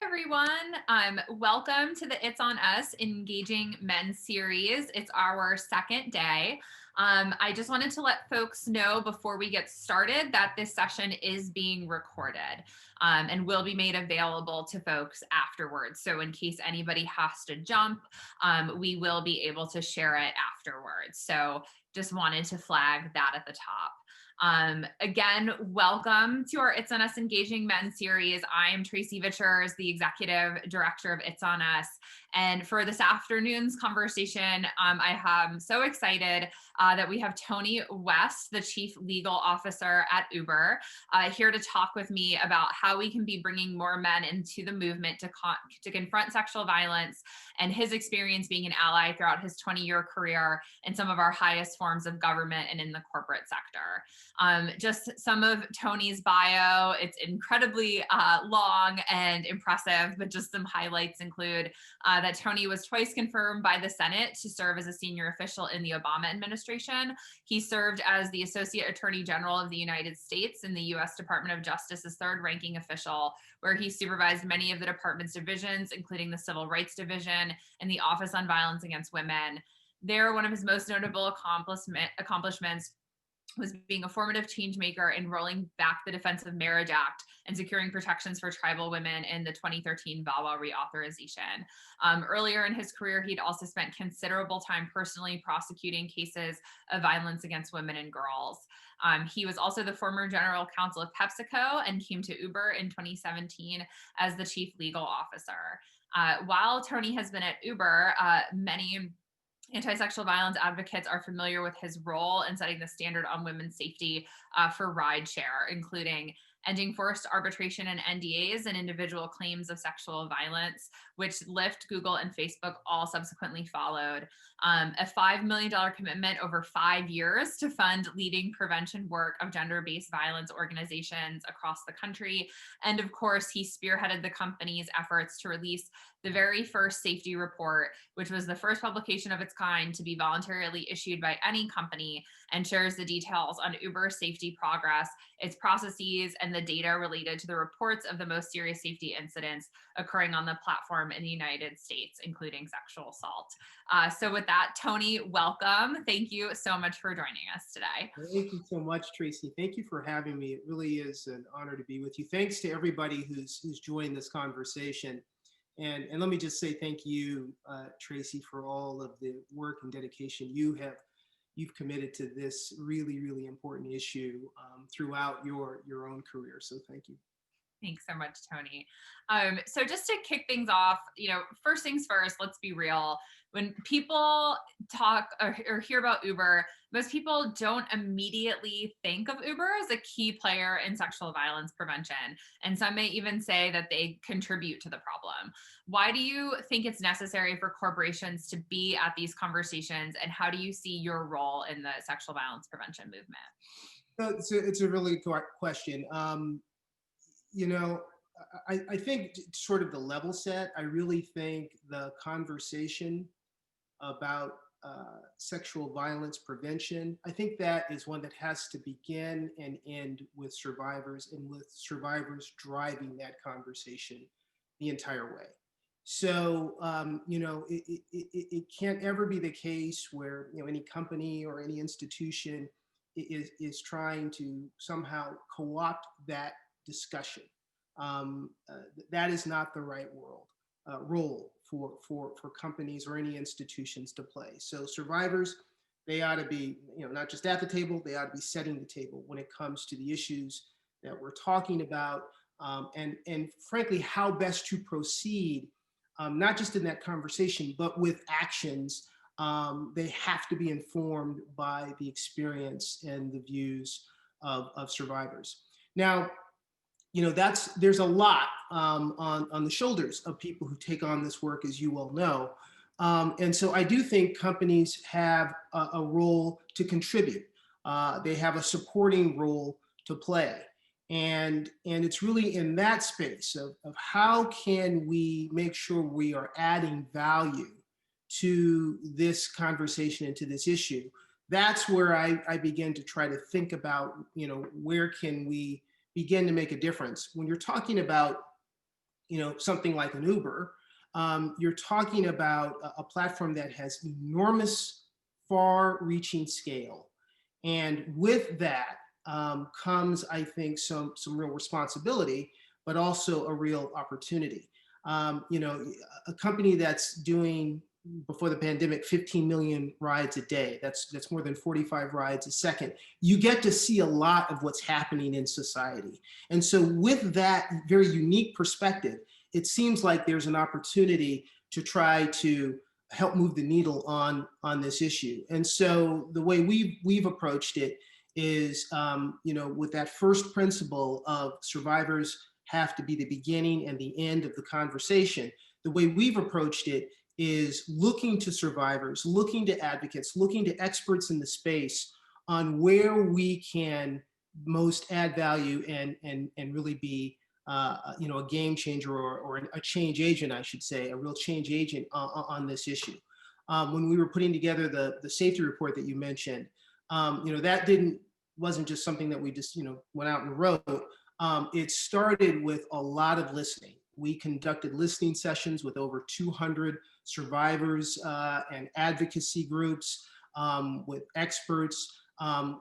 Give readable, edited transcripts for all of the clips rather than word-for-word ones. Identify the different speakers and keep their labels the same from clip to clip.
Speaker 1: Everyone. Welcome to the It's on Us Engaging Men series. It's our second day. I just wanted to let folks know before we get started that this session is being recorded and will be made available to folks afterwards. So in case anybody has to jump, we will be able to share it afterwards. So just wanted to flag that at the top. Again, welcome to our It's on Us Engaging Men series. I am Tracey Vitchers, the executive director of It's on Us. And for this afternoon's conversation, I am so excited that we have Tony West, the chief legal officer at Uber, here to talk with me about how we can be bringing more men into the movement to confront sexual violence, and his experience being an ally throughout his 20-year career in some of our highest forms of government and in the corporate sector. Just some of Tony's bio. It's incredibly long and impressive, but just some highlights include that Tony was twice confirmed by the Senate to serve as a senior official in the Obama administration. He served as the Associate Attorney General of the United States in the U.S. Department of Justice's third-ranking official, where he supervised many of the department's divisions, including the Civil Rights Division and the Office on Violence Against Women. There, one of his most notable accomplishments was being a formative change maker in rolling back the Defense of Marriage Act and securing protections for tribal women in the 2013 VAWA reauthorization. Earlier in his career, he'd also spent considerable time personally prosecuting cases of violence against women and girls. He was also the former general counsel of PepsiCo and came to Uber in 2017 as the chief legal officer. While Tony has been at Uber, many anti-sexual violence advocates are familiar with his role in setting the standard on women's safety for rideshare, including ending forced arbitration and NDAs and individual claims of sexual violence, which Lyft, Google, and Facebook all subsequently followed. A $5 million commitment over 5 years to fund leading prevention work of gender-based violence organizations across the country. And of course, he spearheaded the company's efforts to release the very first safety report, which was the first publication of its kind to be voluntarily issued by any company, and shares the details on Uber's safety progress, its processes, and the data related to the reports of the most serious safety incidents occurring on the platform in the United States, including sexual assault. So with that, Tony, welcome. Thank you so much for joining us today.
Speaker 2: Thank you so much, Tracy. Thank you for having me. It really is an honor to be with you. Thanks to everybody who's joined this conversation. And let me just say thank you, Tracy, for all of the work and dedication you've committed to this really, really important issue throughout your own career. So thank you.
Speaker 1: Thanks so much, Tony. So just to kick things off, first things first, let's be real. When people talk or hear about Uber, most people don't immediately think of Uber as a key player in sexual violence prevention. And some may even say that they contribute to the problem. Why do you think it's necessary for corporations to be at these conversations? And how do you see your role in the sexual violence prevention movement?
Speaker 2: So it's a really good question. I think sort of the level set, I really think the conversation about sexual violence prevention, I think that is one that has to begin and end with survivors, and with survivors driving that conversation the entire way. So, it can't ever be the case where, any company or any institution is trying to somehow co-opt that discussion. That is not the right role for companies or any institutions to play. So survivors, they ought to be, not just at the table, they ought to be setting the table when it comes to the issues that we're talking about, and frankly, how best to proceed, not just in that conversation, but with actions. They have to be informed by the experience and the views of survivors. Now, there's a lot on the shoulders of people who take on this work, as you well know. And so I do think companies have a role to contribute. They have a supporting role to play. And it's really in that space of how can we make sure we are adding value to this conversation and to this issue. That's where I begin to try to think about, where can we begin to make a difference. When you're talking about, something like an Uber, you're talking about a platform that has enormous, far-reaching scale. And with that comes, I think, some real responsibility, but also a real opportunity. A company that's doing, before the pandemic, 15 million rides a day. That's more than 45 rides a second. You get to see a lot of what's happening in society. And so with that very unique perspective, it seems like there's an opportunity to try to help move the needle on this issue. And so the way we've approached it is, with that first principle of survivors have to be the beginning and the end of the conversation. The way we've approached it is looking to survivors, looking to advocates, looking to experts in the space on where we can most add value and really be a game changer or a change agent, I should say, a real change agent on this issue. When we were putting together the safety report that you mentioned, that wasn't just something that we just went out and wrote. It started with a lot of listening. We conducted listening sessions with over 200 survivors and advocacy groups, with experts.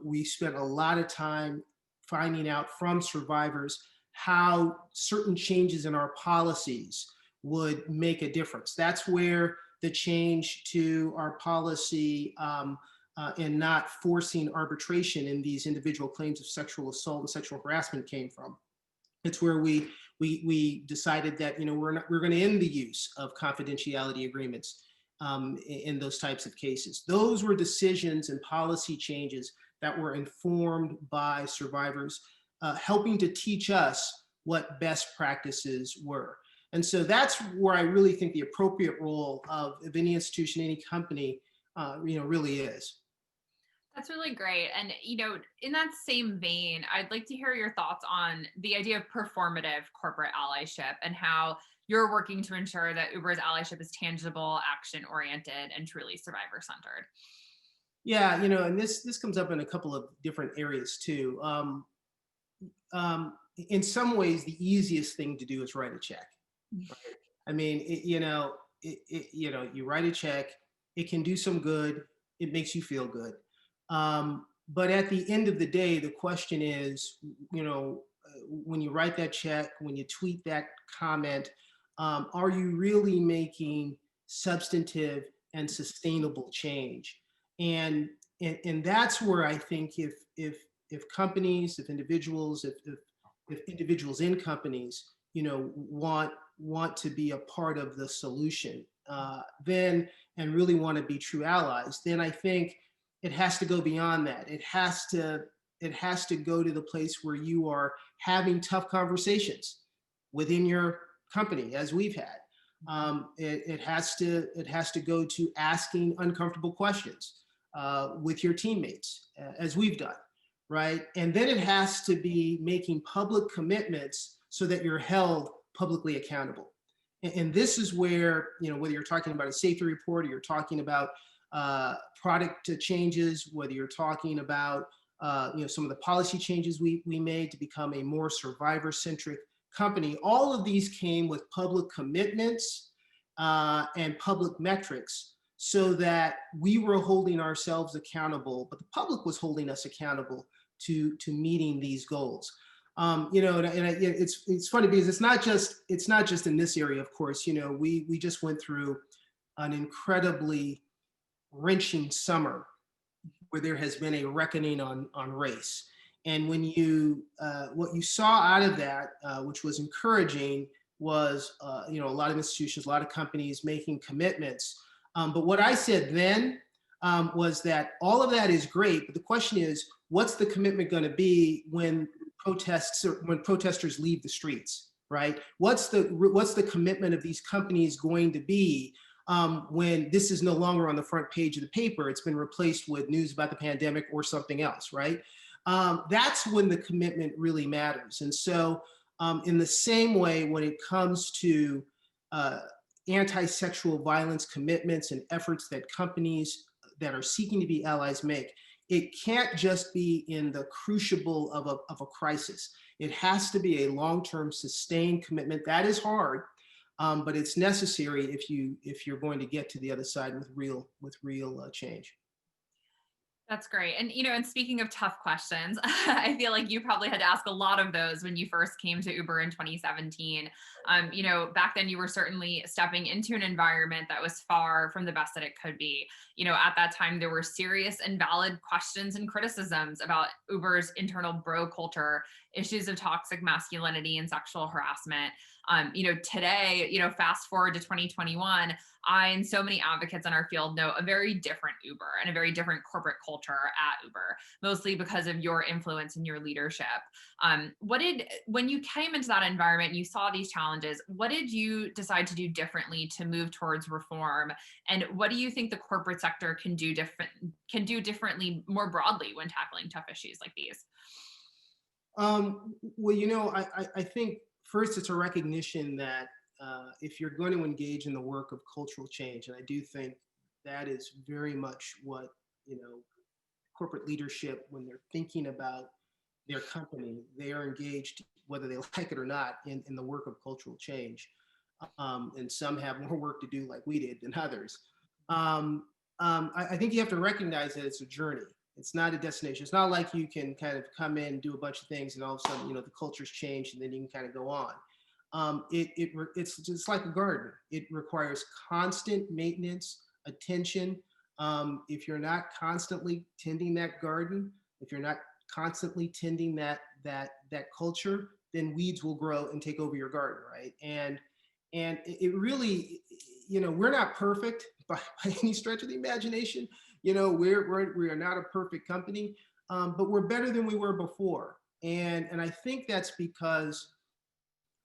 Speaker 2: We spent a lot of time finding out from survivors how certain changes in our policies would make a difference. That's where the change to our policy and not forcing arbitration in these individual claims of sexual assault and sexual harassment came from. It's where we decided that we're going to end the use of confidentiality agreements in those types of cases. Those were decisions and policy changes that were informed by survivors, helping to teach us what best practices were. And so that's where I really think the appropriate role of any institution, any company, really is.
Speaker 1: That's really great. And, in that same vein, I'd like to hear your thoughts on the idea of performative corporate allyship and how you're working to ensure that Uber's allyship is tangible, action-oriented, and truly survivor-centered.
Speaker 2: Yeah, and this comes up in a couple of different areas too. In some ways, the easiest thing to do is write a check. Right? I mean, you write a check, it can do some good, it makes you feel good. But at the end of the day, the question is, when you write that check, when you tweet that comment, are you really making substantive and sustainable change? And that's where I think if companies, if individuals in companies, want to be a part of the solution, then and really want to be true allies, then I think it has to go beyond that. It has to go to the place where you are having tough conversations within your company, as we've had. It has to go to asking uncomfortable questions with your teammates, as we've done, right? And then it has to be making public commitments so that you're held publicly accountable. And this is where, whether you're talking about a safety report or you're talking about product changes, whether you're talking about some of the policy changes we made to become a more survivor-centric company, all of these came with public commitments and public metrics so that we were holding ourselves accountable, but the public was holding us accountable to meeting these goals. It's funny because it's not just in this area, of course. We just went through an incredibly wrenching summer where there has been a reckoning on race. And when what you saw out of that, which was encouraging, was a lot of institutions, a lot of companies making commitments. But what I said then was that all of that is great, but the question is, what's the commitment going to be when protesters leave the streets, right? What's the commitment of these companies going to be when this is no longer on the front page of the paper? It's been replaced with news about the pandemic or something else, right? That's when the commitment really matters. And so in the same way, when it comes to anti-sexual violence commitments and efforts that companies that are seeking to be allies make, it can't just be in the crucible of a crisis. It has to be a long-term sustained commitment. That is hard, but it's necessary if you're going to get to the other side with real change.
Speaker 1: That's great. And, and speaking of tough questions, I feel like you probably had to ask a lot of those when you first came to Uber in 2017. Back then you were certainly stepping into an environment that was far from the best that it could be. At that time, there were serious and valid questions and criticisms about Uber's internal bro culture, issues of toxic masculinity and sexual harassment. Today, fast forward to 2021, I and so many advocates in our field know a very different Uber and a very different corporate culture at Uber, mostly because of your influence and your leadership. When you came into that environment, you saw these challenges, what did you decide to do differently to move towards reform? And what do you think the corporate sector can do differently more broadly when tackling tough issues like these?
Speaker 2: Well, I think first it's a recognition that if you're going to engage in the work of cultural change, and I do think that is very much what, corporate leadership, when they're thinking about their company, they are engaged, whether they like it or not, in the work of cultural change. And some have more work to do like we did than others. I think you have to recognize that it's a journey. It's not a destination. It's not like you can kind of come in, do a bunch of things, and all of a sudden, the culture's changed, and then you can kind of go on. It's just like a garden. It requires constant maintenance, attention. If you're not constantly tending that garden, if you're not constantly tending that culture, then weeds will grow and take over your garden, right? And it really, we're not perfect by any stretch of the imagination. We are not a perfect company, but we're better than we were before. And I think that's because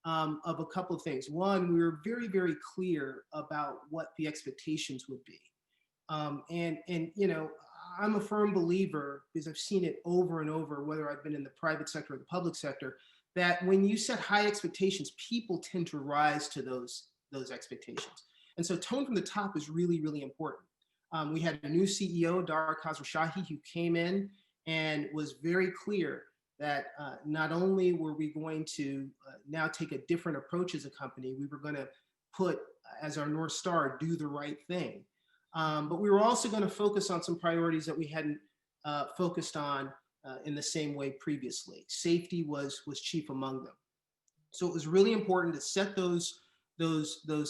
Speaker 2: of a couple of things. One, we were very, very clear about what the expectations would be. I'm a firm believer, because I've seen it over and over, whether I've been in the private sector or the public sector, that when you set high expectations, people tend to rise to those expectations. And so tone from the top is really, really important. We had a new CEO, Dara Khosrowshahi, who came in and was very clear that not only were we going to now take a different approach as a company, we were going to put as our North Star, do the right thing. But we were also going to focus on some priorities that we hadn't focused on in the same way previously. Safety was chief among them. So it was really important to set those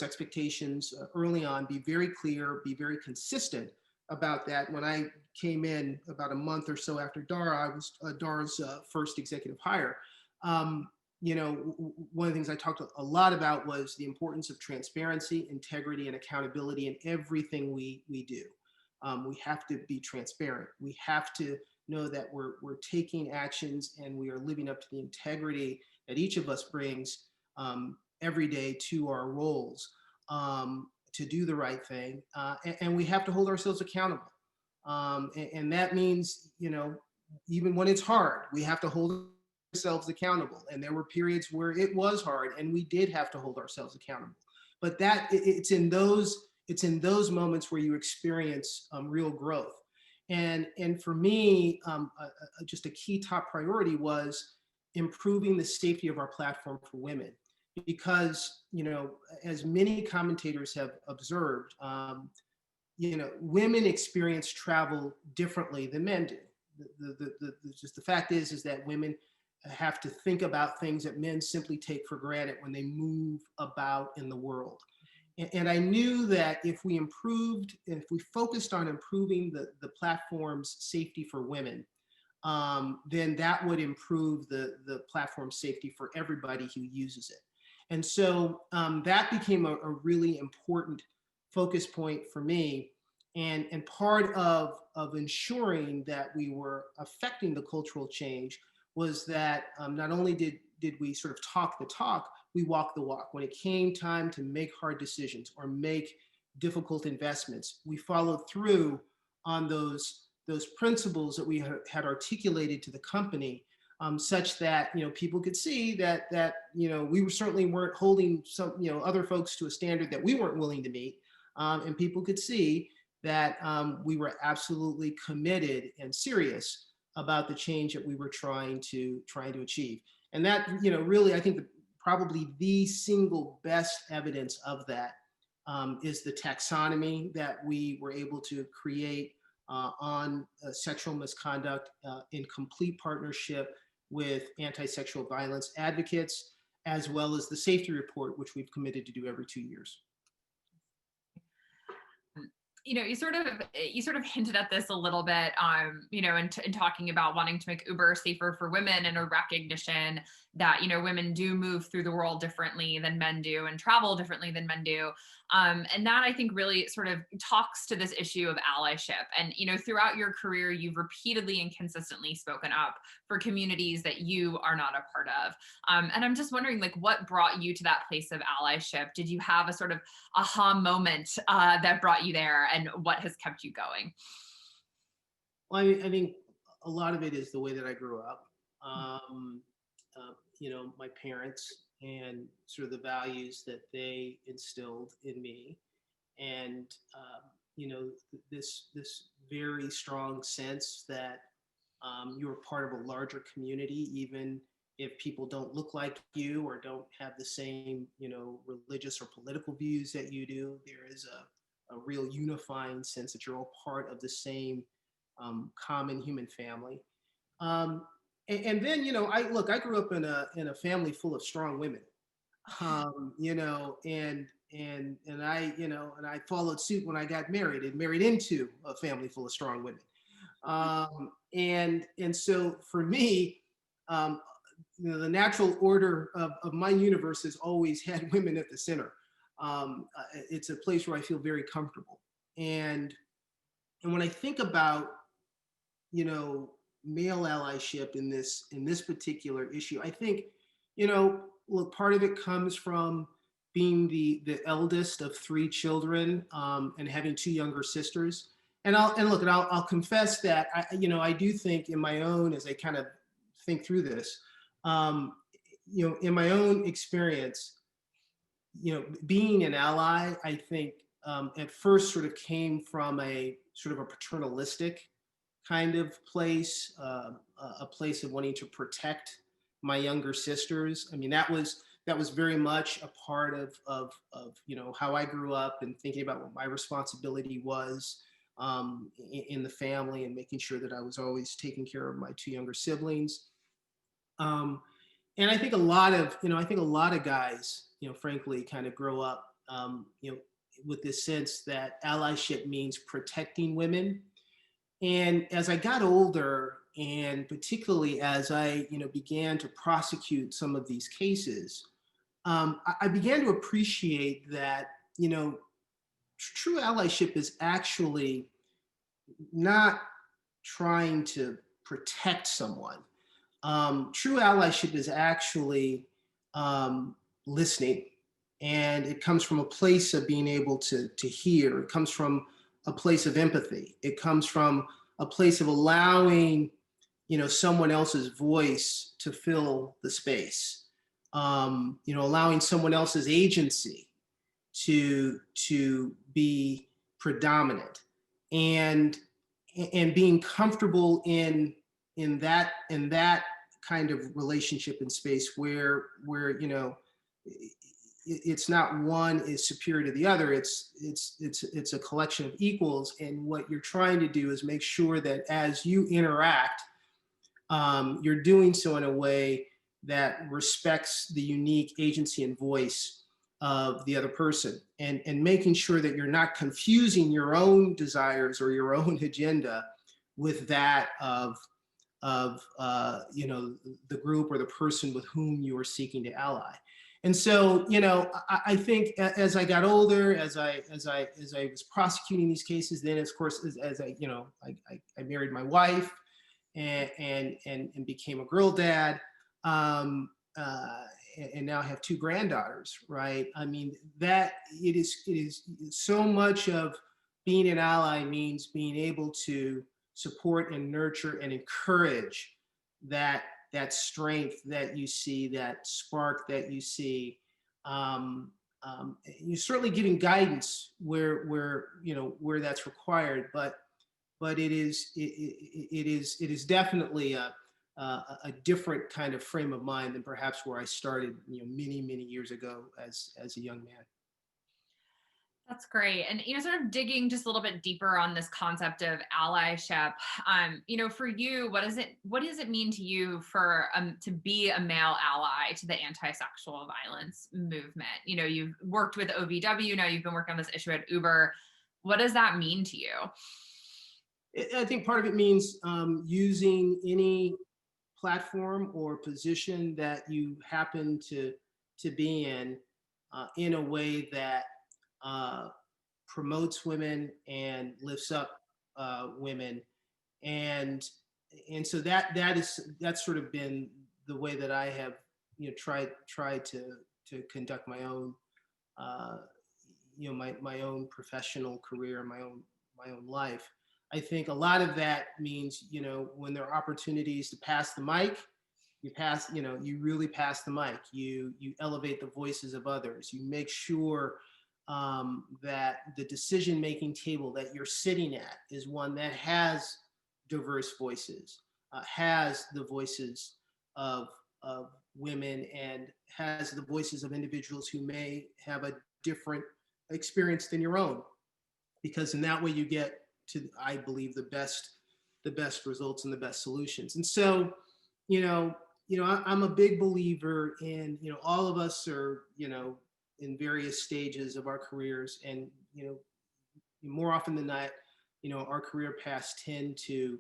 Speaker 2: expectations early on, be very clear, be very consistent about that. When I came in about a month or so after Dara, I was Dara's first executive hire. One of the things I talked a lot about was the importance of transparency, integrity, and accountability in everything we do. We have to be transparent. We have to know that we're taking actions and we are living up to the integrity that each of us brings every day to our roles to do the right thing. And we have to hold ourselves accountable. And that means, even when it's hard, we have to hold ourselves accountable. And there were periods where it was hard and we did have to hold ourselves accountable. But it's in those moments where you experience real growth. And for me, just a key top priority was improving the safety of our platform for women. Because, as many commentators have observed, women experience travel differently than men do. Just the fact is that women have to think about things that men simply take for granted when they move about in the world. And I knew that if we focused on improving the platform's safety for women, then that would improve the platform's safety for everybody who uses it. And so that became a really important focus point for me. And part of ensuring that we were affecting the cultural change was that not only did we sort of talk the talk, we walked the walk. When it came time to make hard decisions or make difficult investments, we followed through on those principles that we had articulated to the company, such that people could see that we certainly weren't holding some other folks to a standard that we weren't willing to meet, and people could see that we were absolutely committed and serious about the change that we were trying to achieve. And that, really, I think probably the single best evidence of that is the taxonomy that we were able to create on sexual misconduct in complete partnership with anti-sexual violence advocates, as well as the safety report, which we've committed to do every 2 years.
Speaker 1: You sort of hinted at this a little bit, in talking about wanting to make Uber safer for women, and a recognition that, women do move through the world differently than men do and travel differently than men do. And that, I think, really sort of talks to this issue of allyship. And, throughout your career, you've repeatedly and consistently spoken up for communities that you are not a part of. And I'm just wondering, like, what brought you to that place of allyship? Did you have a sort of aha moment that brought you there, and what has kept you going?
Speaker 2: Well, I think a lot of it is the way that I grew up. My parents and sort of the values that they instilled in me, and this very strong sense that you're part of a larger community, even if people don't look like you or don't have the same, religious or political views that you do. There is a real unifying sense that you're all part of the same common human family. And then, I grew up in a family full of strong women, and I followed suit when I got married and married into a family full of strong women. And so for me, the natural order of my universe has always had women at the center. It's a place where I feel very comfortable. And when I think about, male allyship in this particular issue, I think, look, part of it comes from being the eldest of 3 children, and having 2 younger sisters. And I'll confess that I do think in my own, as I kind of think through this, in my own experience, being an ally, I think at first sort of came from a sort of a paternalistic kind of place, a place of wanting to protect my younger sisters. I mean, that was very much a part of how I grew up, and thinking about what my responsibility was in the family, and making sure that I was always taking care of my 2 younger siblings. And I think a lot of guys, frankly, kind of grow up, with this sense that allyship means protecting women. And as I got older, and particularly as I, began to prosecute some of these cases, I began to appreciate that, true allyship is actually not trying to protect someone. True allyship is actually listening, and it comes from a place of being able to hear. It comes from a place of empathy. It comes from a place of allowing, someone else's voice to fill the space. Allowing someone else's agency to be predominant, and being comfortable in that kind of relationship and space where it's not one is superior to the other. It's a collection of equals, and what you're trying to do is make sure that as you interact, you're doing so in a way that respects the unique agency and voice of the other person, and making sure that you're not confusing your own desires or your own agenda with that of the group or the person with whom you are seeking to ally. And so, I think as I got older, as I was prosecuting these cases, then of course, as I married my wife, and became a girl dad, and now I have 2 granddaughters, right? I mean, that it is so much of being an ally means being able to support and nurture and encourage that strength that you see, that spark that you see. You're certainly giving guidance where that's required, but it is definitely a different kind of frame of mind than perhaps where I started, many years ago as a young man.
Speaker 1: That's great. And, sort of digging just a little bit deeper on this concept of allyship, for you, what does it mean to you for, to be a male ally to the anti-sexual violence movement? You've worked with OVW, now you've been working on this issue at Uber. What does that mean to you?
Speaker 2: I think part of it means using any platform or position that you happen to be in a way that uh, promotes women and lifts up women, and so that's sort of been the way that I have tried to conduct my own uh, my own professional career, my own life. I think a lot of that means, when there are opportunities to pass the mic, you really pass the mic. You elevate the voices of others. You make sure that the decision-making table that you're sitting at is one that has diverse voices, has the voices of of women, and has the voices of individuals who may have a different experience than your own, because in that way you get to, I believe, the best results and the best solutions. And so, I'm a big believer in, all of us are, in various stages of our careers, and more often than not, our career paths tend to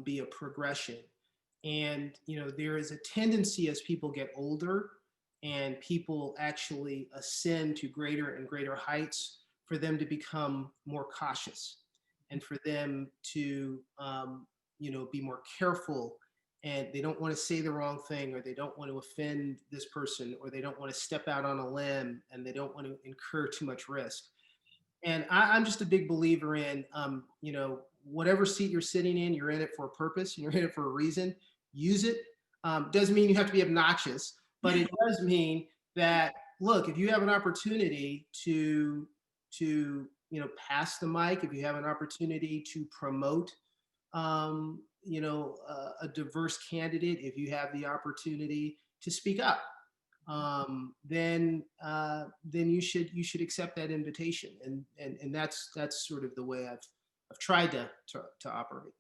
Speaker 2: be a progression. And there is a tendency as people get older and people actually ascend to greater and greater heights, for them to become more cautious, and for them to be more careful, and they don't want to say the wrong thing, or they don't want to offend this person, or they don't want to step out on a limb, and they don't want to incur too much risk. And I'm just a big believer in, whatever seat you're sitting in, you're in it for a purpose, and you're in it for a reason. Use it. Doesn't mean you have to be obnoxious, but it does mean that, look, if you have an opportunity to pass the mic, if you have an opportunity to promote a diverse candidate, if you have the opportunity to speak up, then you should accept that invitation, and that's sort of the way I've tried to operate.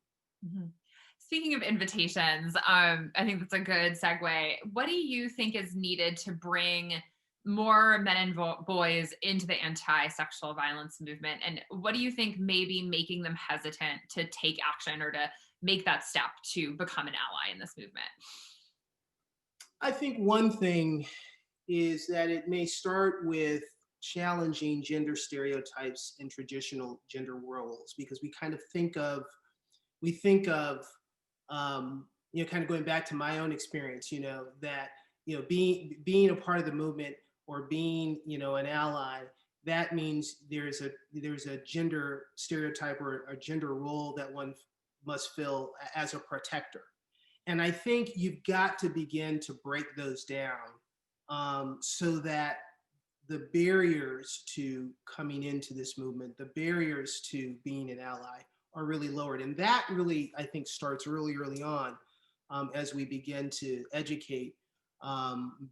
Speaker 1: Mhm. Speaking of invitations, I think that's a good segue. What do you think is needed to bring more men and boys into the anti-sexual violence movement? And what do you think may be making them hesitant to take action or to make that step to become an ally in this movement?
Speaker 2: I think one thing is that it may start with challenging gender stereotypes and traditional gender roles, because we think of kind of going back to my own experience, that being a part of the movement, or being an ally, that means there's a gender stereotype or a gender role that one must fill as a protector. And I think you've got to begin to break those down, so that the barriers to coming into this movement, the barriers to being an ally, are really lowered. And that really, I think, starts really early on, as we begin to educate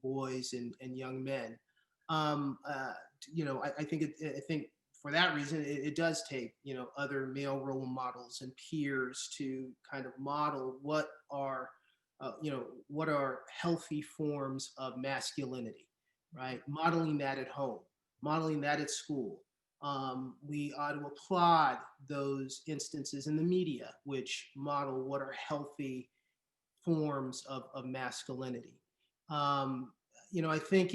Speaker 2: boys and young men. Um, uh, I think for that reason, it does take other male role models and peers to kind of model what are healthy forms of masculinity, right? Modeling that at home, modeling that at school. We ought to applaud those instances in the media which model what are healthy forms of masculinity. Um, I think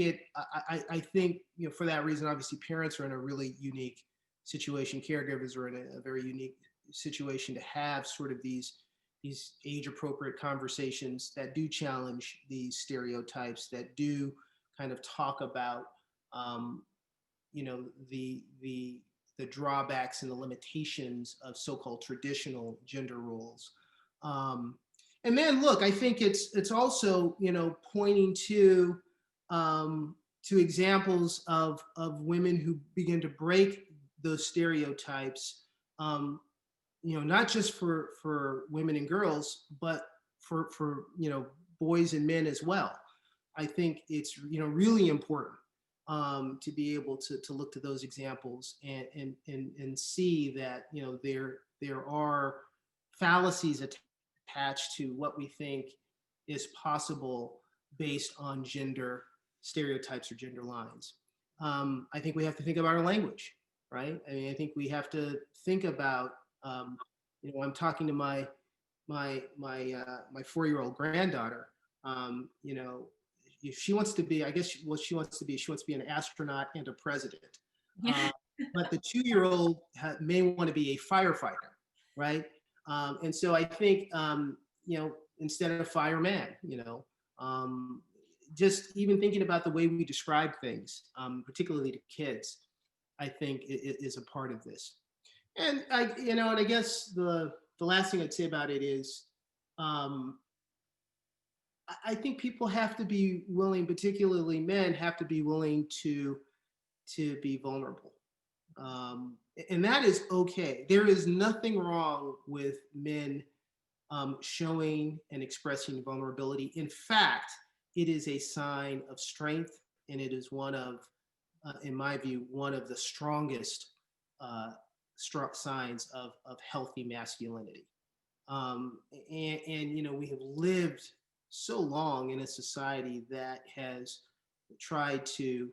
Speaker 2: for that reason, obviously, parents are in a really unique situation. Caregivers are in a very unique situation to have sort of these age appropriate conversations that do challenge these stereotypes, that do kind of talk about um, the drawbacks and the limitations of so-called traditional gender roles. Um, and then, look, I think it's also pointing to examples of women who begin to break those stereotypes. Not just for women and girls, but for boys and men as well. I think it's really important to be able to look to those examples and see that there are fallacies attached to what we think is possible based on gender stereotypes or gender lines. I think we have to think about our language, right? I mean, I think we have to think about, I'm talking to my 4-year-old granddaughter. If she wants to be, I guess what she wants to be an astronaut and a president. Uh, but the 2-year-old may want to be a firefighter, right? And so I think, instead of fireman, just even thinking about the way we describe things, particularly to kids, I think it is a part of this. And I guess the last thing I'd say about it is, I think people have to be willing, particularly men, have to be willing to be vulnerable, and that is okay. There is nothing wrong with men showing and expressing vulnerability. In fact, it is a sign of strength, and it is one of, in my view, one of the strongest signs of healthy masculinity. And we have lived so long in a society that has tried to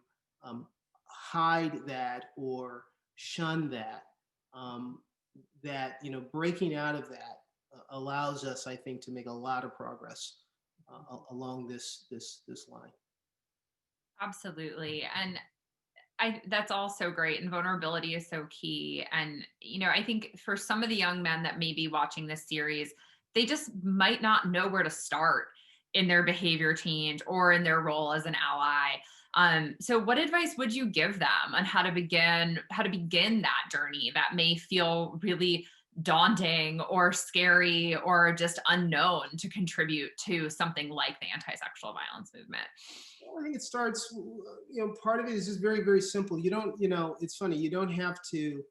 Speaker 2: hide that or shun that. That breaking out of that allows us, I think, to make a lot of progress along this line.
Speaker 1: Absolutely. And that's all so great. And vulnerability is so key. And, I think for some of the young men that may be watching this series, they just might not know where to start in their behavior change or in their role as an ally. So what advice would you give them on how to begin that journey that may feel really daunting or scary or just unknown to contribute to something like the anti-sexual violence movement?
Speaker 2: I think it starts, part of it is just very, very simple. You don't, it's funny, you don't have to,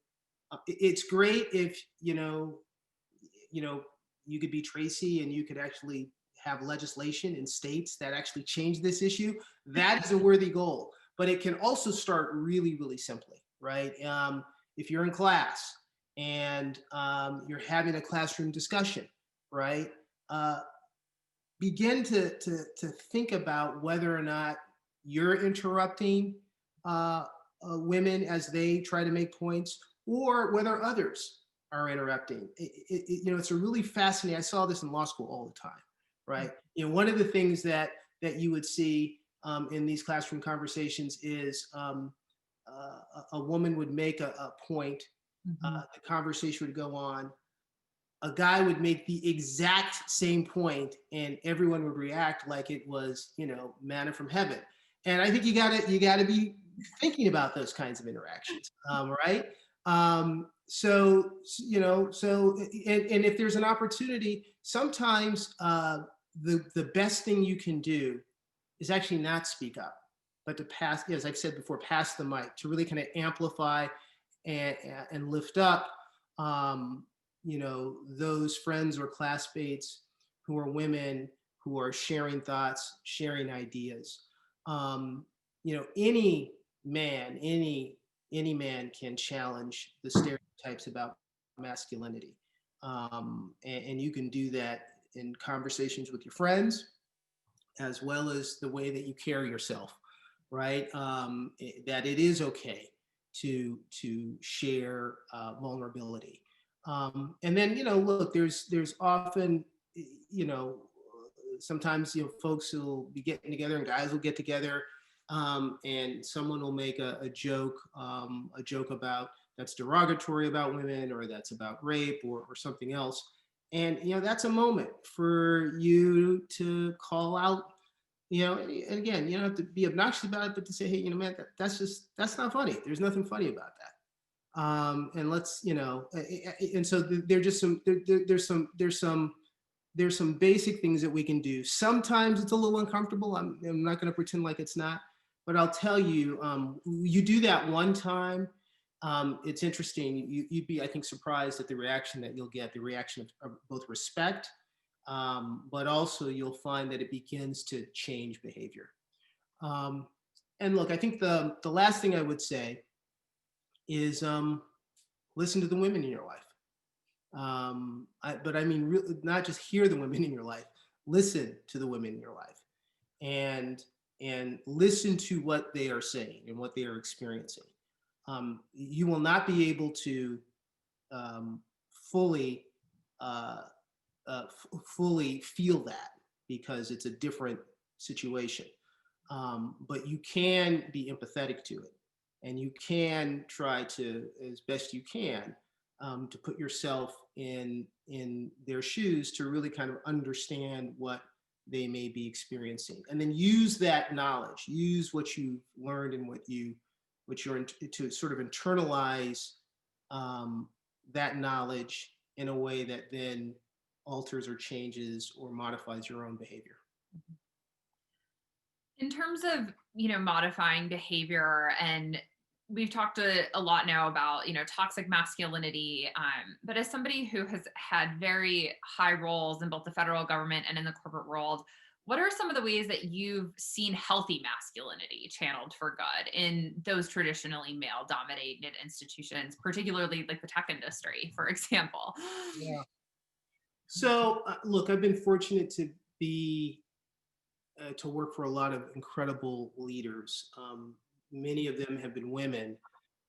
Speaker 2: it's great if, you could be Tracey and you could actually have legislation in states that actually change this issue. That is a worthy goal, but it can also start really, really simply, right? If you're in class and you're having a classroom discussion, right? Begin to think about whether or not you're interrupting women as they try to make points, or whether others are interrupting. It's a really fascinating. I saw this in law school all the time, right? One of the things that you would see in these classroom conversations is a woman would make a point, the conversation would go on. A guy would make the exact same point and everyone would react like it was, manna from heaven. And I think you gotta be thinking about those kinds of interactions, right? So if there's an opportunity, sometimes the best thing you can do is actually not speak up, but to pass, as I've said before, pass the mic, to really kind of amplify and lift up those friends or classmates who are women, who are sharing thoughts, sharing ideas. Any man can challenge the stereotypes about masculinity. And you can do that in conversations with your friends, as well as the way that you carry yourself, right? That it is okay to share vulnerability. And then, look, there's often, sometimes, folks will be getting together and guys will get together and someone will make a joke about that's derogatory about women, or that's about rape or something else. And, that's a moment for you to call out, and again, you don't have to be obnoxious about it, but to say, hey, man, that's not funny. There's nothing funny about that. And let's, and so there's some basic things that we can do. Sometimes it's a little uncomfortable. I'm not going to pretend like it's not, but I'll tell you, you do that one time, it's interesting. You'd be, I think, surprised at the reaction that you'll get, the reaction of both respect but also you'll find that it begins to change behavior. Um, and look, I think the last thing I would say is listen to the women in your life. But I mean, really, not just hear the women in your life, listen to the women in your life, and listen to what they are saying and what they are experiencing. You will not be able to fully uh, fully feel that because it's a different situation. But you can be empathetic to it, and you can try to, as best you can, to put yourself in their shoes to really kind of understand what they may be experiencing, and then use that knowledge, use what you've learned and what you're to sort of internalize um, that knowledge in a way that then alters or changes or modifies your own behavior.
Speaker 1: In terms of, modifying behavior, and we've talked a lot now about, toxic masculinity, but as somebody who has had very high roles in both the federal government and in the corporate world, what are some of the ways that you've seen healthy masculinity channeled for good in those traditionally male dominated institutions, particularly like the tech industry, for example?
Speaker 2: Yeah. So, look, I've been fortunate to work for a lot of incredible leaders. Many of them have been women,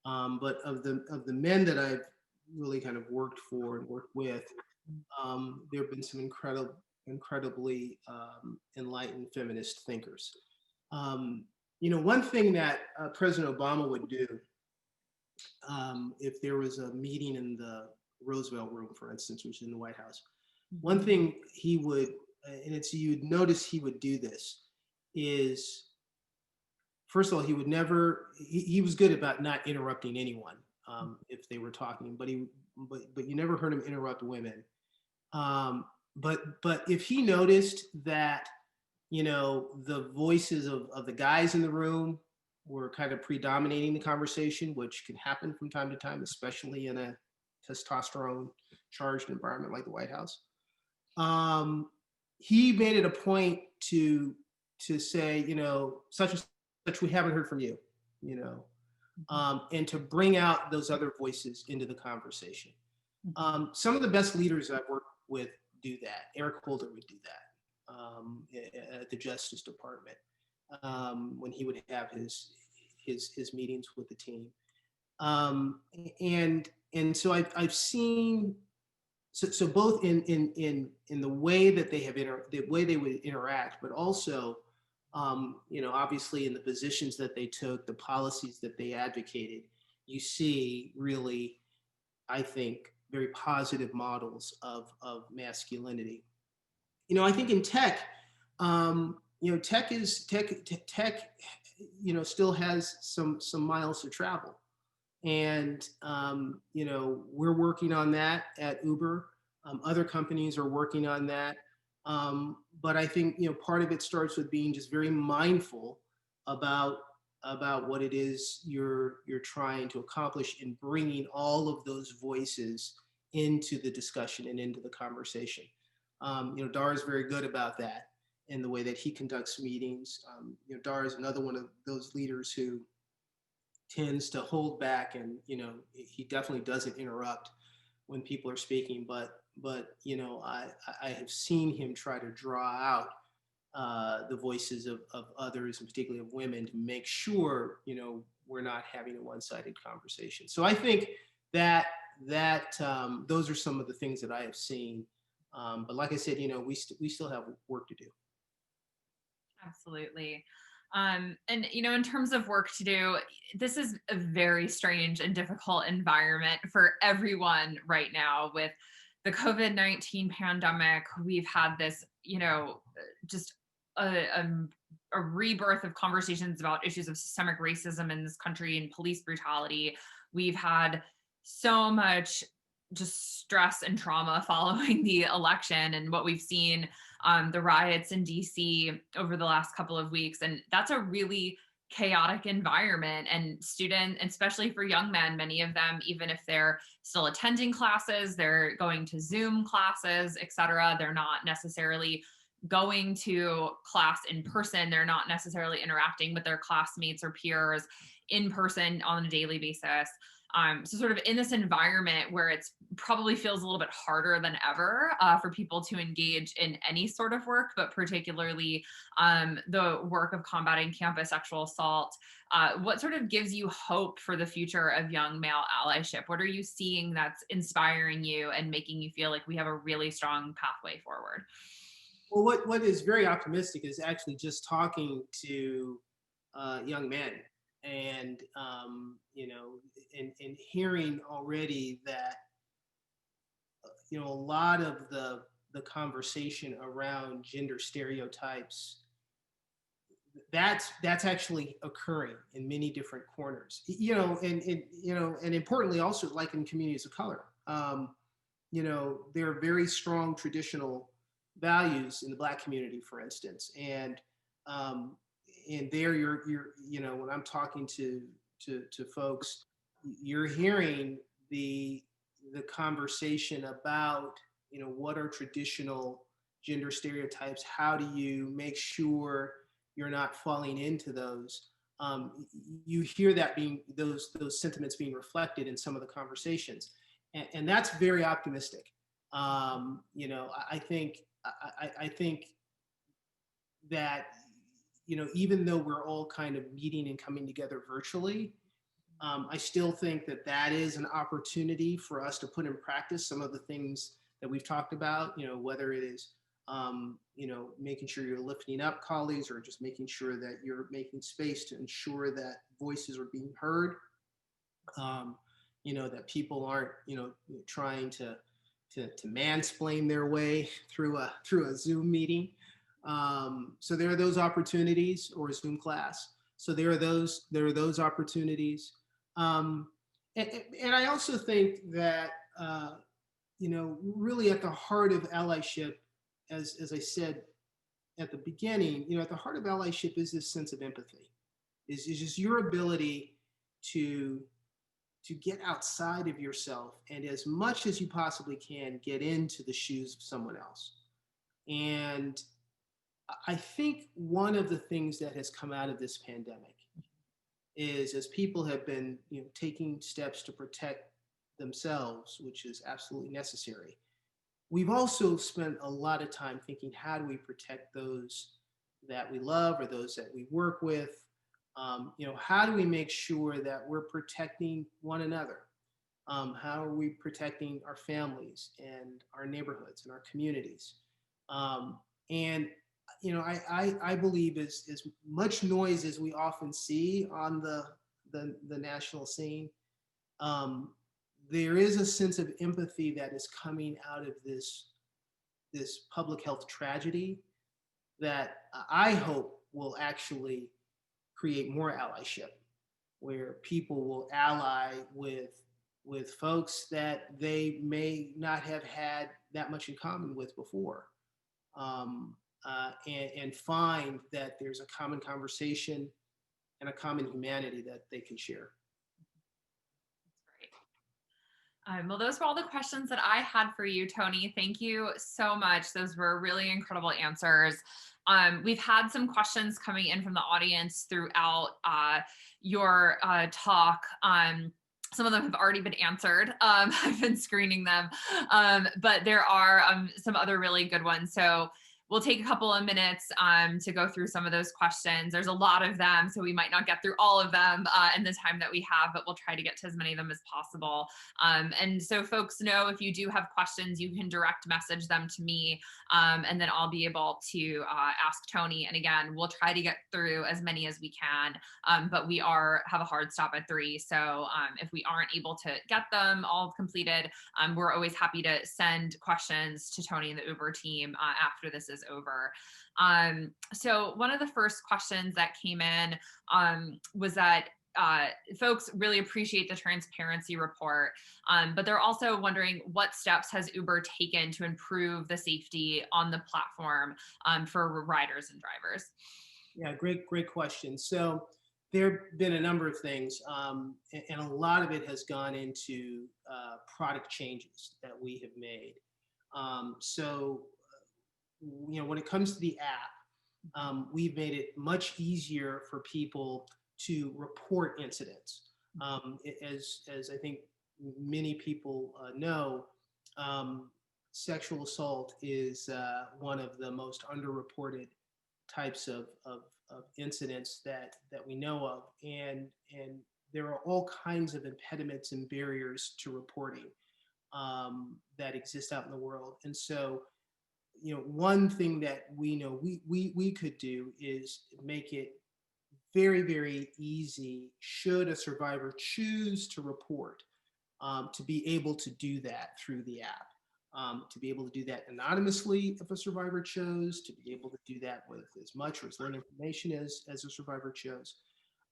Speaker 2: but of the men that I've really kind of worked for and worked with, there have been some incredibly enlightened feminist thinkers. One thing that President Obama would do if there was a meeting in the Roosevelt Room, for instance, which is in the White House, one thing he would, and it's you'd notice he would do this, is first of all, he would never. He was good about not interrupting anyone if they were talking, but you never heard him interrupt women. But if he noticed that the voices of the guys in the room were kind of predominating the conversation, which can happen from time to time, especially in a testosterone charged environment like the White House. He made it a point to say, such and such, we haven't heard from you, and to bring out those other voices into the conversation. Some of the best leaders I've worked with do that. Eric Holder would do that at the Justice Department when he would have his meetings with the team. And so I've seen so both in the way that they have the way they would interact, but also obviously in the positions that they took, the policies that they advocated, you see really, I think, very positive models of masculinity. I think in tech, tech still has some miles to travel. And, we're working on that at Uber. Other companies are working on that. But I think, part of it starts with being just very mindful about what it is you're trying to accomplish in bringing all of those voices into the discussion and into the conversation. Dar is very good about that in the way that he conducts meetings. Dar is another one of those leaders who tends to hold back, and he definitely doesn't interrupt when people are speaking, but I have seen him try to draw out the voices of others, and particularly of women, to make sure we're not having a one-sided conversation. So I think that those are some of the things that I have seen, but like I said, we still have work to do.
Speaker 1: Absolutely. And in terms of work to do, this is a very strange and difficult environment for everyone right now with the COVID-19 pandemic. We've had this, just a rebirth of conversations about issues of systemic racism in this country and police brutality. We've had so much just stress and trauma following the election and what we've seen, the riots in DC over the last couple of weeks. And that's a really chaotic environment, and student, especially for young men, many of them, even if they're still attending classes, they're going to Zoom classes, etc., they're not necessarily going to class in person, they're not necessarily interacting with their classmates or peers in person on a daily basis. So sort of in this environment where it's probably feels a little bit harder than ever for people to engage in any sort of work, but particularly the work of combating campus sexual assault. What sort of gives you hope for the future of young male allyship? What are you seeing that's inspiring you and making you feel like we have a really strong pathway forward?
Speaker 2: Well, what is very optimistic is actually just talking to young men, and and hearing already that a lot of the conversation around gender stereotypes, that's actually occurring in many different corners. And importantly also, like in communities of color. There are very strong traditional values in the Black community, for instance, um, and there you're when I'm talking to folks, you're hearing the conversation about what are traditional gender stereotypes. How do you make sure you're not falling into those? You hear that being those sentiments being reflected in some of the conversations, and that's very optimistic. I think that even though we're all kind of meeting and coming together virtually, I still think that that is an opportunity for us to put in practice some of the things that we've talked about. Whether it is making sure you're lifting up colleagues, or just making sure that you're making space to ensure that voices are being heard. That people aren't trying to mansplain their way through a Zoom meeting. So there are those opportunities, or a Zoom class. So there are those opportunities. Um, and I also think that really at the heart of allyship, as I said at the beginning, at the heart of allyship is this sense of empathy. Is just your ability to get outside of yourself, and as much as you possibly can get into the shoes of someone else. And I think one of the things that has come out of this pandemic is, as people have been taking steps to protect themselves, which is absolutely necessary, we've also spent a lot of time thinking, how do we protect those that we love or those that we work with? How do we make sure that we're protecting one another? How are we protecting our families and our neighborhoods and our communities? And I believe as much noise as we often see on the national scene, um, there is a sense of empathy that is coming out of this public health tragedy that I hope will actually create more allyship, where people will ally with folks that they may not have had that much in common with before, and find that there's a common conversation and a common humanity that they can share.
Speaker 1: Great. Well, those were all the questions that I had for you, Tony. Thank you so much. Those were really incredible answers. We've had some questions coming in from the audience throughout your talk. Some of them have already been answered. I've been screening them, but there are some other really good ones. So we'll take a couple of minutes to go through some of those questions. There's a lot of them, so we might not get through all of them in the time that we have, but we'll try to get to as many of them as possible. And so folks know, if you do have questions, you can direct message them to me, and then I'll be able to ask Tony. And again, we'll try to get through as many as we can, but we have a hard stop at 3. So if we aren't able to get them all completed, we're always happy to send questions to Tony and the Uber team after this is over. So one of the first questions that came in was that folks really appreciate the transparency report, but they're also wondering, what steps has Uber taken to improve the safety on the platform for riders and drivers?
Speaker 2: Yeah, great question. So There have been a number of things, and a lot of it has gone into product changes that we have made. So, when it comes to the app, we've made it much easier for people to report incidents. As I think many people know, sexual assault is one of the most underreported types of incidents that we know of, and there are all kinds of impediments and barriers to reporting that exist out in the world. And so, one thing that we know we could do is make it very, very easy, should a survivor choose to report, to be able to do that through the app, to be able to do that anonymously if a survivor chose, to be able to do that with as much or as little information as a survivor chose,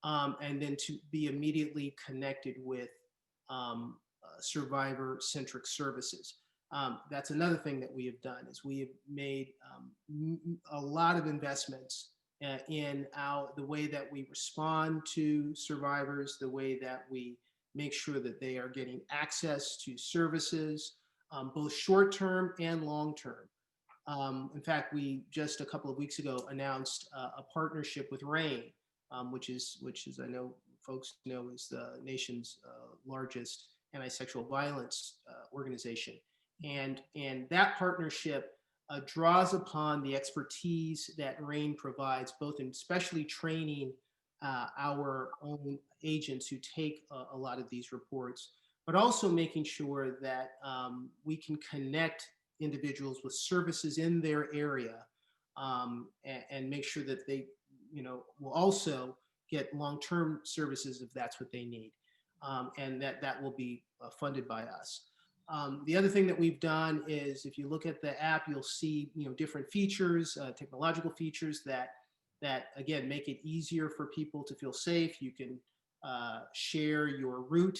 Speaker 2: and then to be immediately connected with survivor-centric services. That's another thing that we have done is we have made a lot of investments in the way that we respond to survivors, the way that we make sure that they are getting access to services, both short-term and long-term. In fact, we just a couple of weeks ago announced a partnership with RAIN, which is I know folks know is the nation's largest anti-sexual violence organization, and that partnership draws upon the expertise that RAIN provides, both in especially training our own agents who take a lot of these reports, but also making sure that we can connect individuals with services in their area, and make sure that they, will also get long-term services if that's what they need, and that will be funded by us. The other thing that we've done is, if you look at the app, you'll see different features, technological features that again make it easier for people to feel safe. You can share your route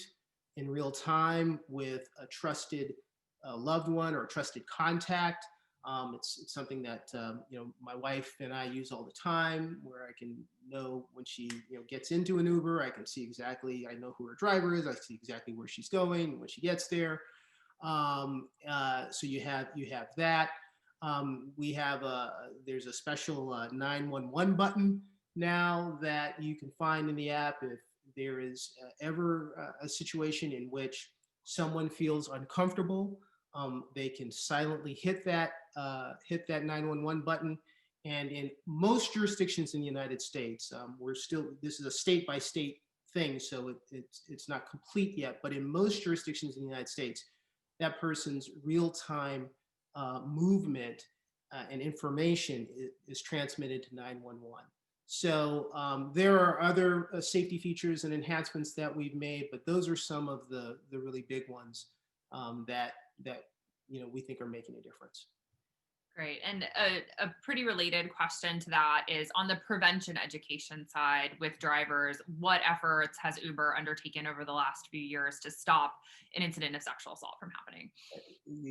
Speaker 2: in real time with a trusted loved one or a trusted contact. It's something that my wife and I use all the time, where I can know when she gets into an Uber, I can see exactly, I know who her driver is, I see exactly where she's going when she gets there. So you have that. We have there's a special 911 button now that you can find in the app if there is ever a situation in which someone feels uncomfortable. They can silently hit that 911 button. And in most jurisdictions in the United States, this is a state by state thing, so it's not complete yet. But in most jurisdictions in the United States, that person's real-time movement and information is transmitted to 911. So there are other safety features and enhancements that we've made, but those are some of the really big ones that we think are making a difference.
Speaker 1: Great. And a pretty related question to that is, on the prevention education side with drivers, what efforts has Uber undertaken over the last few years to stop an incident of sexual assault from happening?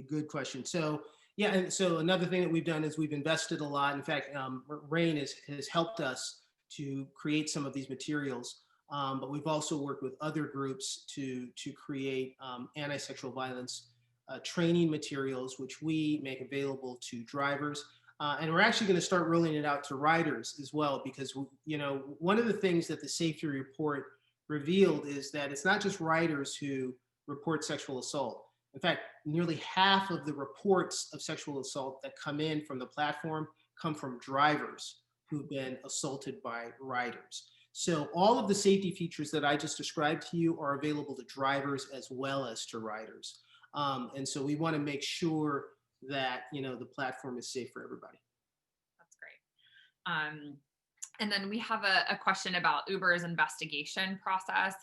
Speaker 2: Good question. So yeah, and so another thing that we've done is we've invested a lot. In fact, RAIN has helped us to create some of these materials, but we've also worked with other groups to create anti-sexual violence training materials, which we make available to drivers. And we're actually going to start rolling it out to riders as well, because one of the things that the safety report revealed is that it's not just riders who report sexual assault. In fact, nearly half of the reports of sexual assault that come in from the platform come from drivers who've been assaulted by riders. So all of the safety features that I just described to you are available to drivers as well as to riders. And so we want to make sure that the platform is safe for everybody.
Speaker 1: That's great. And then we have a question about Uber's investigation process.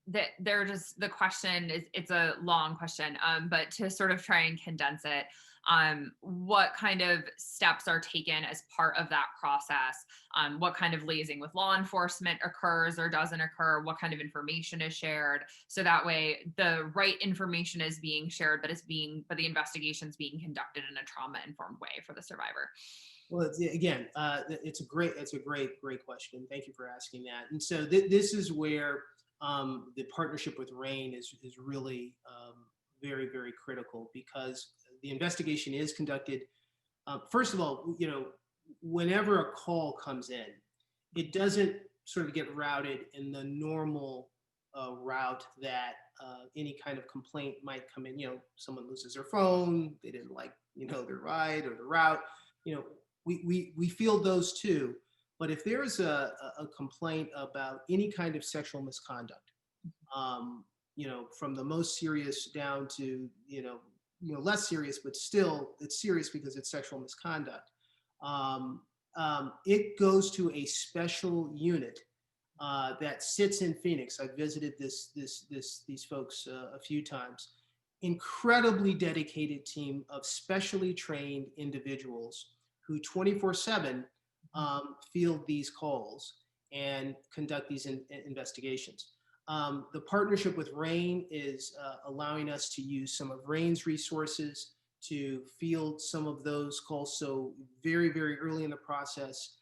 Speaker 1: The question is, it's a long question, but to sort of try and condense it, what kind of steps are taken as part of that process? What kind of liaising with law enforcement occurs or doesn't occur? What kind of information is shared? So that way the right information is being shared, but the investigation is being conducted in a trauma-informed way for the survivor.
Speaker 2: Well, again, it's a great question. Thank you for asking that. And so this is where the partnership with RAIN is really very critical, because the investigation is conducted. First of all, whenever a call comes in, it doesn't sort of get routed in the normal route that any kind of complaint might come in. Someone loses their phone, they didn't like, their ride or the route. You know, we field those too. But if there is a complaint about any kind of sexual misconduct, from the most serious down to, less serious, but still it's serious because it's sexual misconduct. It goes to a special unit that sits in Phoenix. I visited these folks a few times. Incredibly dedicated team of specially trained individuals who 24/7 field these calls and conduct these investigations. The partnership with RAIN is allowing us to use some of RAIN's resources to field some of those calls. So very early in the process,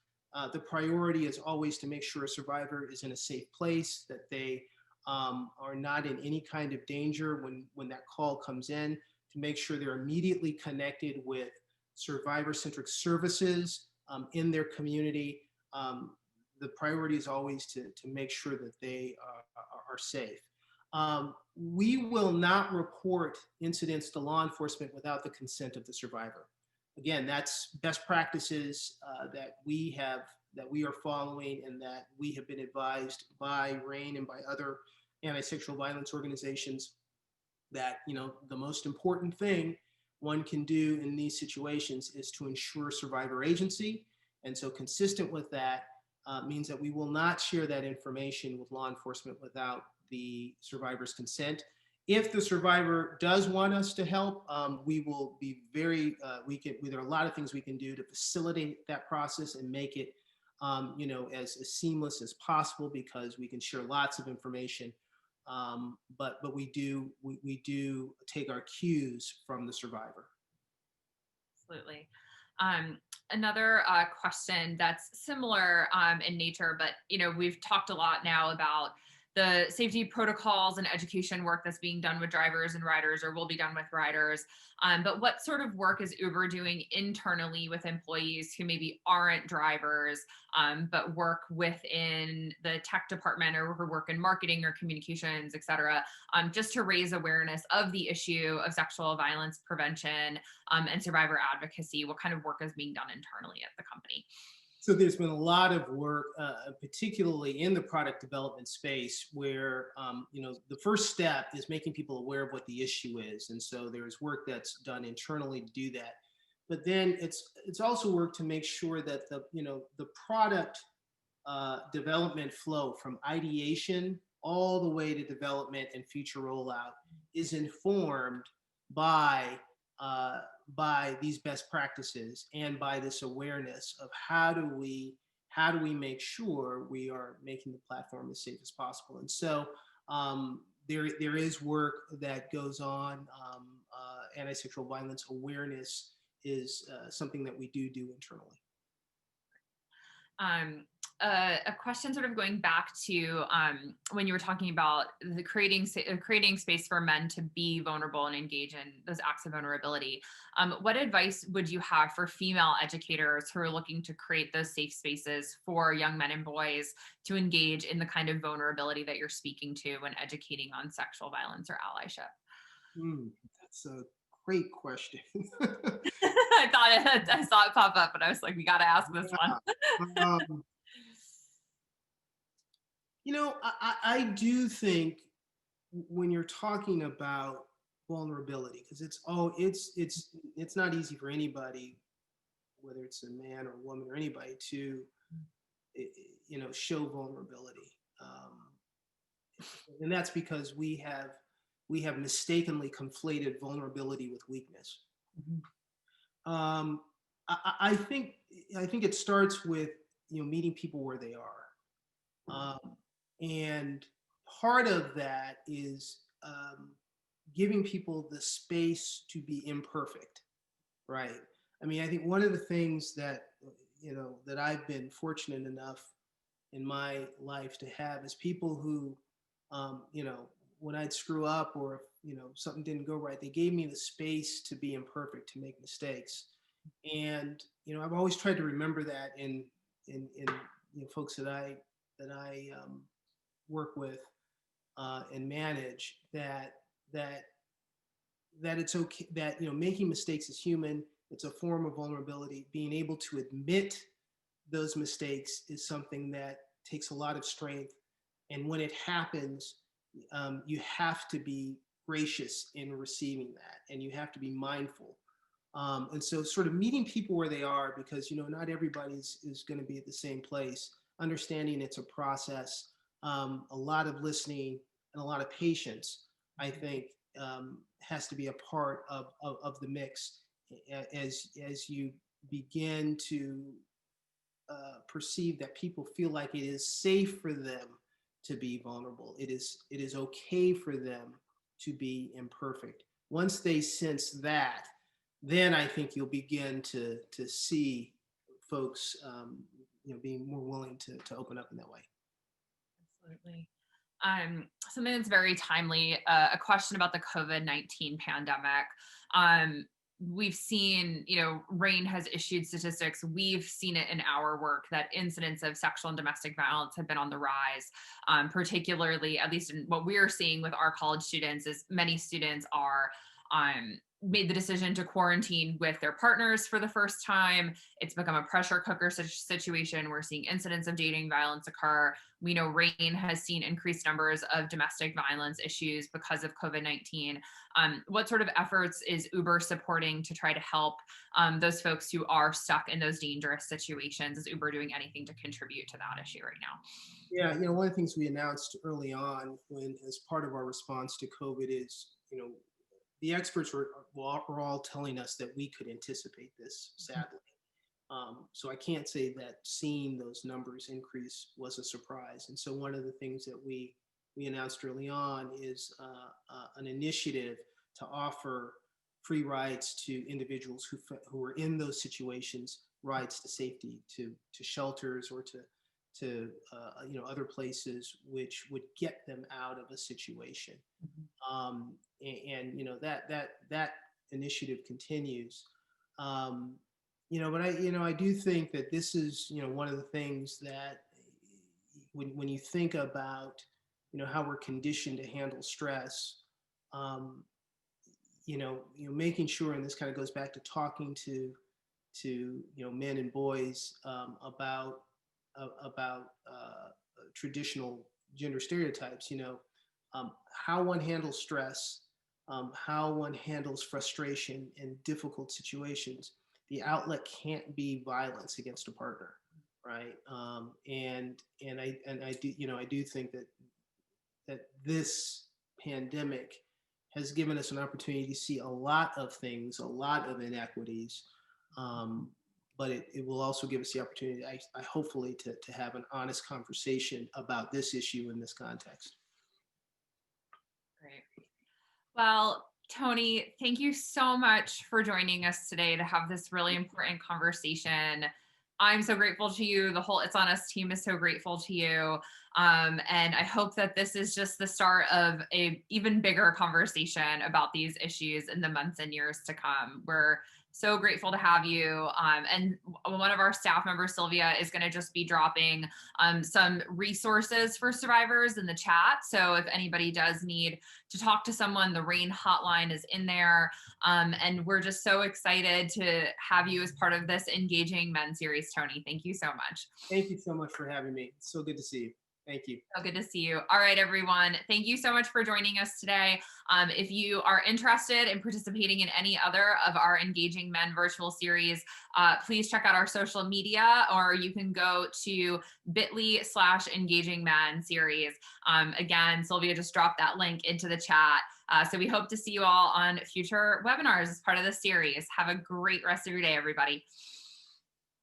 Speaker 2: the priority is always to make sure a survivor is in a safe place, that they are not in any kind of danger when that call comes in, to make sure they're immediately connected with survivor-centric services in their community. The priority is always to make sure that they are safe. We will not report incidents to law enforcement without the consent of the survivor. Again, that's best practices that we are following, and that we have been advised by RAIN and by other anti-sexual violence organizations, that the most important thing one can do in these situations is to ensure survivor agency. And so consistent with that means that we will not share that information with law enforcement without the survivor's consent. If the survivor does want us to help, we will be there are a lot of things we can do to facilitate that process and make it as seamless as possible, because we can share lots of information. But we do take our cues from the survivor.
Speaker 1: Absolutely. Another question that's similar in nature, but we've talked a lot now about the safety protocols and education work that's being done with drivers and riders, or will be done with riders. But what sort of work is Uber doing internally with employees who maybe aren't drivers, but work within the tech department, or who work in marketing or communications, et cetera, just to raise awareness of the issue of sexual violence prevention and survivor advocacy? What kind of work is being done internally at the company?
Speaker 2: So there's been a lot of work, particularly in the product development space, where the first step is making people aware of what the issue is, and so there's work that's done internally to do that. But then it's also work to make sure that the product development flow from ideation all the way to development and future rollout is informed by these best practices, and by this awareness of how do we make sure we are making the platform as safe as possible. And so there is work that goes on. Anti-sexual violence awareness is something that we do internally.
Speaker 1: A question sort of going back to when you were talking about the creating space for men to be vulnerable and engage in those acts of vulnerability. What advice would you have for female educators who are looking to create those safe spaces for young men and boys to engage in the kind of vulnerability that you're speaking to when educating on sexual violence or allyship?
Speaker 2: That's a great question.
Speaker 1: I saw it pop up, and I was like, we got to ask this one.
Speaker 2: I do think when you're talking about vulnerability, because it's not easy for anybody, whether it's a man or a woman or anybody, to show vulnerability, and that's because we have mistakenly conflated vulnerability with weakness. Mm-hmm. I think it starts with meeting people where they are. And part of that is giving people the space to be imperfect, right? I mean, I think one of the things that that I've been fortunate enough in my life to have is people who, when I'd screw up or if, something didn't go right, they gave me the space to be imperfect, to make mistakes. And, I've always tried to remember that in folks that I work with and manage that that it's okay, that making mistakes is human. It's a form of vulnerability. Being able to admit those mistakes is something that takes a lot of strength. And when it happens, you have to be gracious in receiving that, and you have to be mindful. And so, sort of meeting people where they are, because not everybody's is going to be at the same place. Understanding it's a process, a lot of listening, and a lot of patience, I think, has to be a part of the mix as you begin to perceive that people feel like it is safe for them to be vulnerable. It is okay for them to be imperfect. Once they sense that, then I think you'll begin to see folks being more willing to open up in that way.
Speaker 1: Absolutely. Something that's very timely, a question about the COVID-19 pandemic. We've seen, RAIN has issued statistics. We've seen it in our work that incidents of sexual and domestic violence have been on the rise, particularly, at least in what we're seeing with our college students, is many students are made the decision to quarantine with their partners for the first time. It's become a pressure cooker situation. We're seeing incidents of dating violence occur. We know RAIN has seen increased numbers of domestic violence issues because of COVID-19. What sort of efforts is Uber supporting to try to help those folks who are stuck in those dangerous situations? Is Uber doing anything to contribute to that issue right now?
Speaker 2: Yeah, one of the things we announced early on, when as part of our response to COVID, is the experts were all telling us that we could anticipate this, sadly. So I can't say that seeing those numbers increase was a surprise. And so one of the things that we announced early on is an initiative to offer free rides to individuals who are in those situations, rides to safety, to shelters, or to other places which would get them out of a situation. And that initiative continues. But I do think that this is one of the things that when you think about how we're conditioned to handle stress, making sure, and this kind of goes back to talking to men and boys about traditional gender stereotypes. How one handles stress, how one handles frustration in difficult situations. The outlet can't be violence against a partner, right? And I do think that this pandemic has given us an opportunity to see a lot of things, a lot of inequities, but it will also give us the opportunity, I hopefully, to have an honest conversation about this issue in this context.
Speaker 1: Great. Well, Tony, thank you so much for joining us today to have this really important conversation. I'm so grateful to you. The whole It's On Us team is so grateful to you. And I hope that this is just the start of a even bigger conversation about these issues in the months and years to come. We're so grateful to have you. And one of our staff members, Sylvia, is going to just be dropping some resources for survivors in the chat. So if anybody does need to talk to someone, the RAIN hotline is in there. And we're just so excited to have you as part of this Engaging Men series, Tony. Thank you so much.
Speaker 2: Thank you so much for having me. It's so good to see you. Thank you.
Speaker 1: So good to see you. All right, everyone. Thank you so much for joining us today. If you are interested in participating in any other of our Engaging Men virtual series, please check out our social media, or you can go to bit.ly/Engaging Men series. Again, Sylvia just dropped that link into the chat. So we hope to see you all on future webinars as part of this series. Have a great rest of your day, everybody.